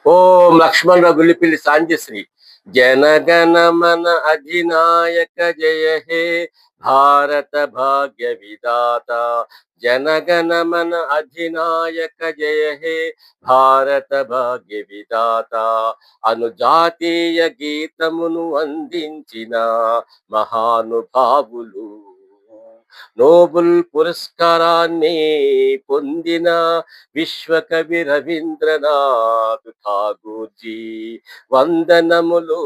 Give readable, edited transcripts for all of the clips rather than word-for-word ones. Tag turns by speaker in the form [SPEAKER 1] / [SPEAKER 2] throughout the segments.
[SPEAKER 1] ఓం లక్ష్మణరావు గుల్లిపిల్లి సాంజశ్రీ. జనగణ మన అధినాయక జయ హే భారత భాగ్య విధాత. జనగణ మన అధినాయక జయ హే భారత భాగ్య విధాత. అను జాతీయ గీతమును అందించిన మహానుభావులు, నోబుల్ పురస్కారాన్ని పొందిన విశ్వకవి రవీంద్రనాథ్ ఠాగూర్జీ వందనములు,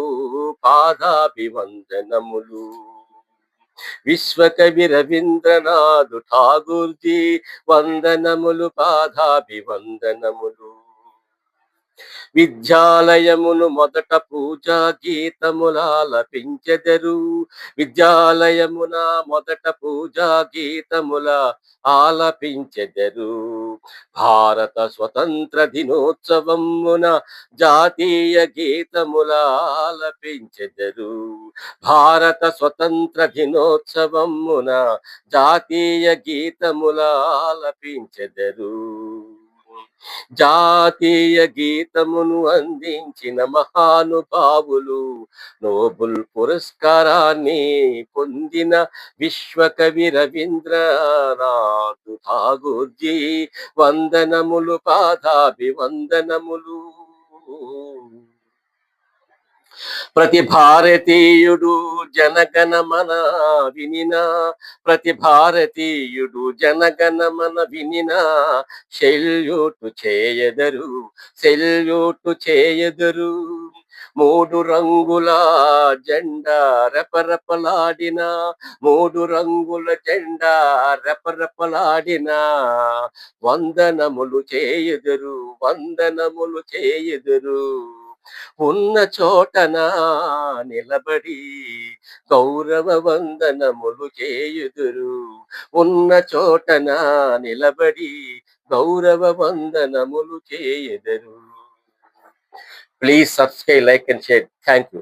[SPEAKER 1] పాదాభివందనములు. విశ్వకవి రవీంద్రనాథ్ ఠాగూర్జీ వందనములు, పాదాభివందనములు. విద్యాలయమును మొదట పూజా గీతములాలపించెదరు. విద్యాలయమున మొదట పూజా గీతముల ఆలపించెదరు. భారత స్వతంత్ర దినోత్సవమున జాతీయ గీతముల ఆలపించెదరు. భారత స్వతంత్ర దినోత్సవమున జాతీయ గీతముల ఆలపించెదరు. జాతీయ గీతమును అందించిన మహానుభావులు, నోబుల్ పురస్కారాన్ని పొందిన విశ్వకవి రవీంద్రనాథ్ ఠాగూర్జీ వందనములు, పాదాభివందనములు. ప్రతి భారతీయుడు జనగణమన వినిన, ప్రతి భారతీయుడు జనగణమన వినిన సెల్యూటు చేయదరు, సెల్యూటు చేయదరు. మూడు రంగుల జెండా రెపరెపలాడిన, మూడు రంగుల జెండా రెపరెపలాడిన వందనములు చేయదరు, వందనములు చేయదరు. ఉన్న చోటన నిలబడి గౌరవ వందనములు చేయుదురు. ఉన్న చోటన నిలబడి గౌరవ వందనములు చేయుదురు. Please subscribe, like and share. Thank you.